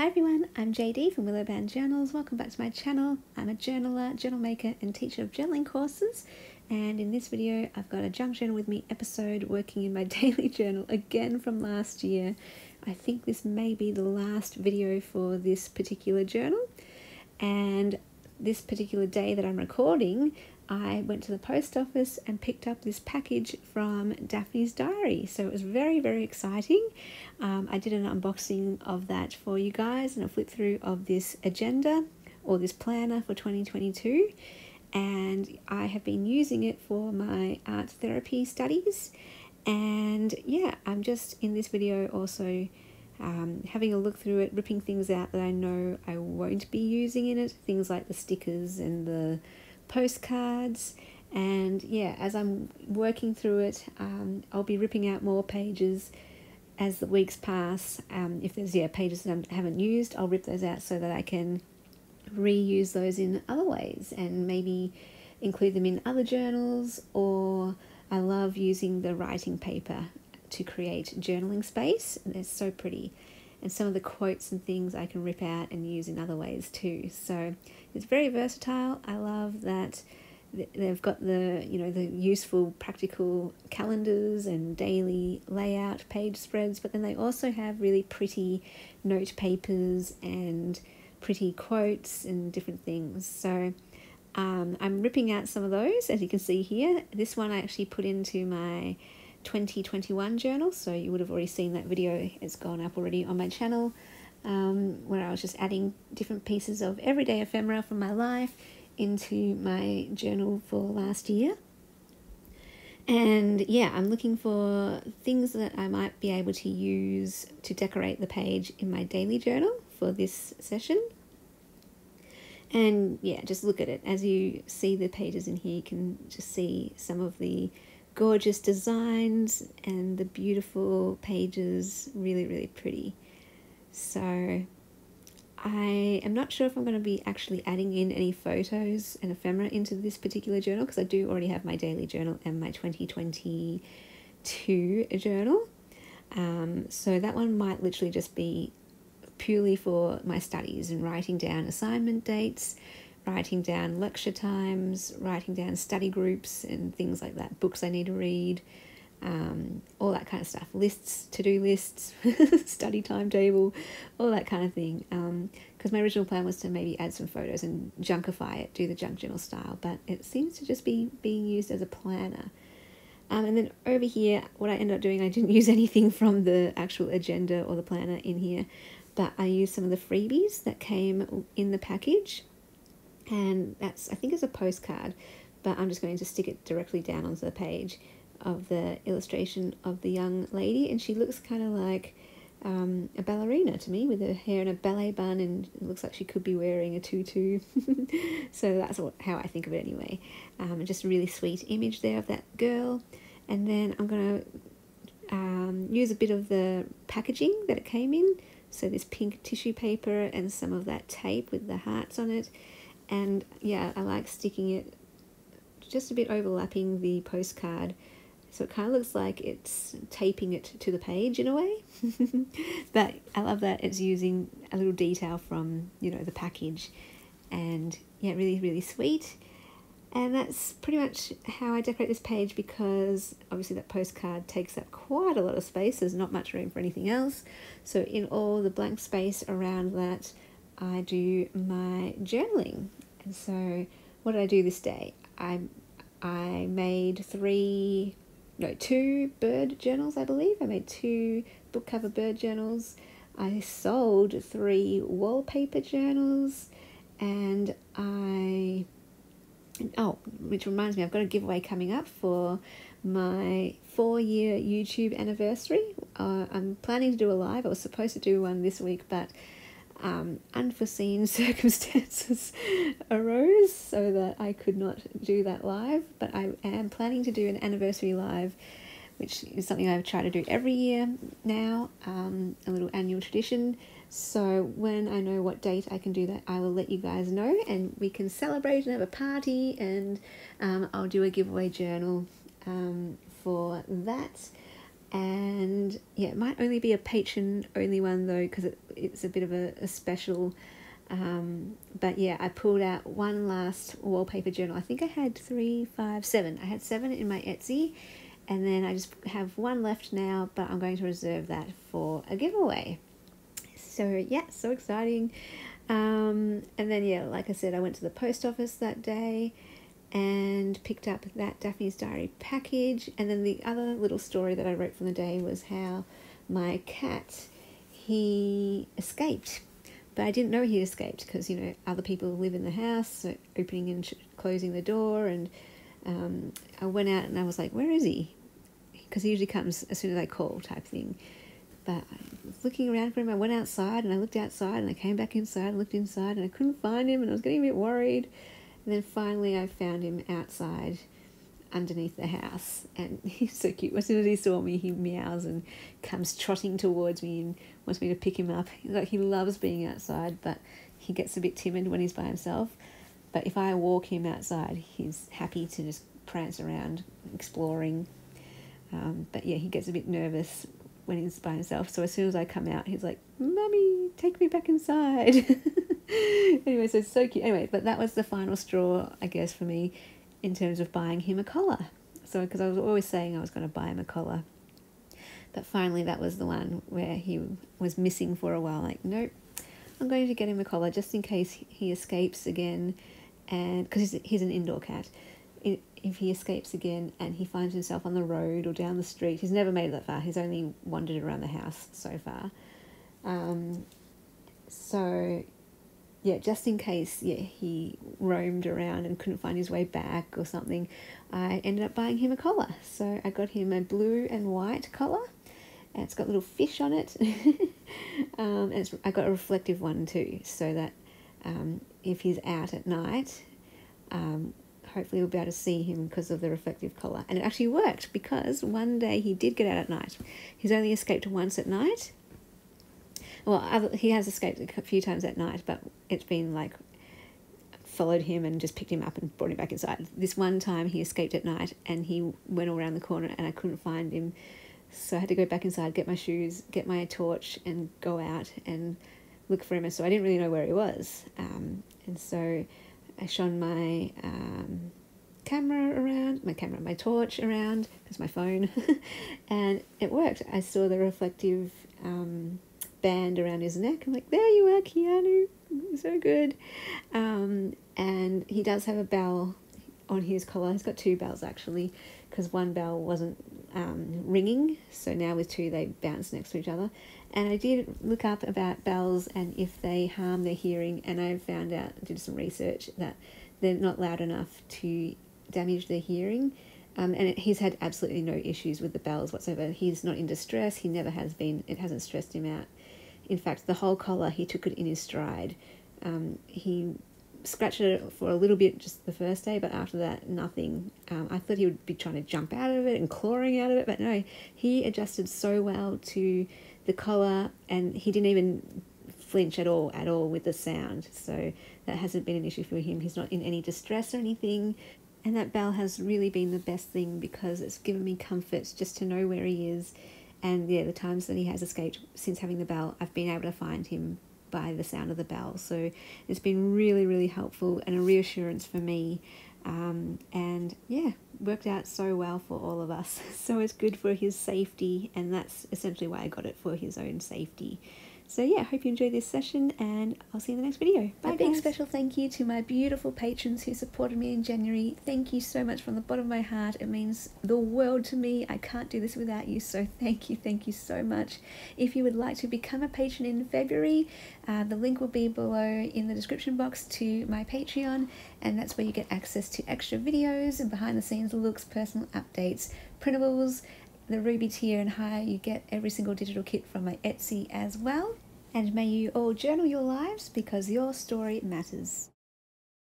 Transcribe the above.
Hi everyone, I'm JD from Willow Journals. Welcome back to my channel. I'm a journaler, journal maker and teacher of journaling courses, and in this video I've got a Junk Journal With Me episode working in my daily journal again from last year. I think this may be the last video for this particular journal, and this particular day that I'm recording I went to the post office and picked up this package from Daphne's Diary. So it was very, very exciting. I did an unboxing of that for you guys and a flip through of this agenda or this planner for 2022. And I have been using it for my art therapy studies. And yeah, I'm just in this video also having a look through it, ripping things out that I know I won't be using in it. Things like the stickers and the postcards, and yeah, as I'm working through it, I'll be ripping out more pages as the weeks pass. If there's pages that I haven't used, I'll rip those out so that I can reuse those in other ways and maybe include them in other journals. Or I love using the writing paper to create journaling space, and they're so pretty. And some of the quotes and things I can rip out and use in other ways too. So it's very versatile. I love that they've got the useful practical calendars and daily layout page spreads, but then they also have really pretty note papers and pretty quotes and different things. So I'm ripping out some of those, as you can see here. This one I actually put into my 2021 journal, so you would have already seen that video. It's gone up already on my channel, where I was just adding different pieces of everyday ephemera from my life into my journal for last year. And yeah, I'm looking for things that I might be able to use to decorate the page in my daily journal for this session. And yeah, just look at it. As you see the pages in here, you can just see some of the gorgeous designs and the beautiful pages, really, really pretty. So I am not sure if I'm going to be actually adding in any photos and ephemera into this particular journal, because I do already have my daily journal and my 2022 journal. So that one might literally just be purely for my studies and writing down assignment dates, writing down lecture times, writing down study groups and things like that, books I need to read, all that kind of stuff, lists, to-do lists, study timetable, all that kind of thing. Because my original plan was to maybe add some photos and junkify it, do the junk journal style, but it seems to just be being used as a planner. And then over here, what I ended up doing, I didn't use anything from the actual agenda or the planner in here, but I used some of the freebies that came in the package. And that's, I think, it's a postcard, but I'm just going to stick it directly down onto the page of the illustration of the young lady, and she looks kind of like a ballerina to me, with her hair in a ballet bun, and it looks like she could be wearing a tutu. So that's how I think of it anyway. Just a really sweet image there of that girl. And then I'm going to use a bit of the packaging that it came in, so this pink tissue paper and some of that tape with the hearts on it. And yeah, I like sticking it just a bit overlapping the postcard, so it kind of looks like it's taping it to the page in a way. But I love that it's using a little detail from, the package. And yeah, really, really sweet. And that's pretty much how I decorate this page, because obviously that postcard takes up quite a lot of space. There's not much room for anything else. So in all the blank space around that, I do my journaling. And so what did I do this day? I made two bird journals, I believe. I made 2 book cover bird journals. I sold 3 wallpaper journals, and which reminds me, I've got a giveaway coming up for my 4-year YouTube anniversary. I'm planning to do a live. I was supposed to do one this week, but unforeseen circumstances arose so that I could not do that live. But I am planning to do an anniversary live, which is something I try to do every year now, a little annual tradition. So when I know what date I can do that, I will let you guys know, and we can celebrate and have a party, and I'll do a giveaway journal for that. And yeah, it might only be a patron only one though, because it's a bit of a special. But yeah, I pulled out one last wallpaper journal. I think I had 3, 5, 7. I had 7 in my Etsy, and then I just have one left now, but I'm going to reserve that for a giveaway. So yeah, so exciting. And then yeah, like I said, I went to the post office that day and picked up that Daphne's Diary package. And then the other little story that I wrote from the day was how my cat, he escaped. But I didn't know he escaped because, you know, other people live in the house, so opening and closing the door. And I went out and I was like, where is he? Because he usually comes as soon as I call, type thing. But I was looking around for him. I went outside and I looked outside and I came back inside and looked inside and I couldn't find him and I was getting a bit worried. And then finally I found him outside underneath the house, and he's so cute. As soon as he saw me, he meows and comes trotting towards me and wants me to pick him up. Like, he loves being outside, but he gets a bit timid when he's by himself. But if I walk him outside, he's happy to just prance around exploring. But yeah, he gets a bit nervous when he's by himself. So as soon as I come out, he's like, "Mummy, take me back inside." Anyway, so it's so cute. Anyway, but that was the final straw, I guess, for me in terms of buying him a collar. So, because I was always saying I was going to buy him a collar. But finally that was the one where he was missing for a while. Like, nope, I'm going to get him a collar just in case he escapes again. And because he's an indoor cat. If he escapes again and he finds himself on the road or down the street, he's never made it that far. He's only wandered around the house so far. So yeah, just in case, yeah, he roamed around and couldn't find his way back or something, I ended up buying him a collar. So I got him a blue and white collar, and it's got little fish on it. And I got a reflective one too, so that if he's out at night, hopefully we'll be able to see him because of the reflective collar. And it actually worked, because one day he did get out at night. He's only escaped once at night. Well, he has escaped a few times at night, but it's been like followed him and just picked him up and brought him back inside. This one time he escaped at night and he went all around the corner and I couldn't find him. So I had to go back inside, get my shoes, get my torch and go out and look for him. So I didn't really know where he was. And so I shone my my torch around, because my phone, and it worked. I saw the reflective band around his neck. I'm like, there you are, Keanu, so good. And he does have a bell on his collar. He's got 2 bells actually, because one bell wasn't ringing, so now with 2 they bounce next to each other. And I did look up about bells and if they harm their hearing, and I found out, did some research, that they're not loud enough to damage their hearing. And he's had absolutely no issues with the bells whatsoever. He's not in distress. He never has been. It hasn't stressed him out. In fact, the whole collar, he took it in his stride. He scratched it for a little bit just the first day, but after that, nothing. I thought he would be trying to jump out of it and clawing out of it, but no, he adjusted so well to the collar, and he didn't even flinch at all with the sound. So that hasn't been an issue for him. He's not in any distress or anything. And that bell has really been the best thing, because it's given me comfort just to know where he is. And yeah, the times that he has escaped since having the bell, I've been able to find him by the sound of the bell. So it's been really, really helpful and a reassurance for me. And yeah, worked out so well for all of us. So it's good for his safety, and that's essentially why I got it, for his own safety. So yeah, I hope you enjoyed this session, and I'll see you in the next video. Bye, guys. A big special thank you to my beautiful patrons who supported me in January. Thank you so much from the bottom of my heart. It means the world to me. I can't do this without you, so thank you so much. If you would like to become a patron in February, the link will be below in the description box to my Patreon, and that's where you get access to extra videos and behind the scenes looks, personal updates, printables. The Ruby tier and higher, you get every single digital kit from my Etsy as well. And may you all journal your lives, because your story matters.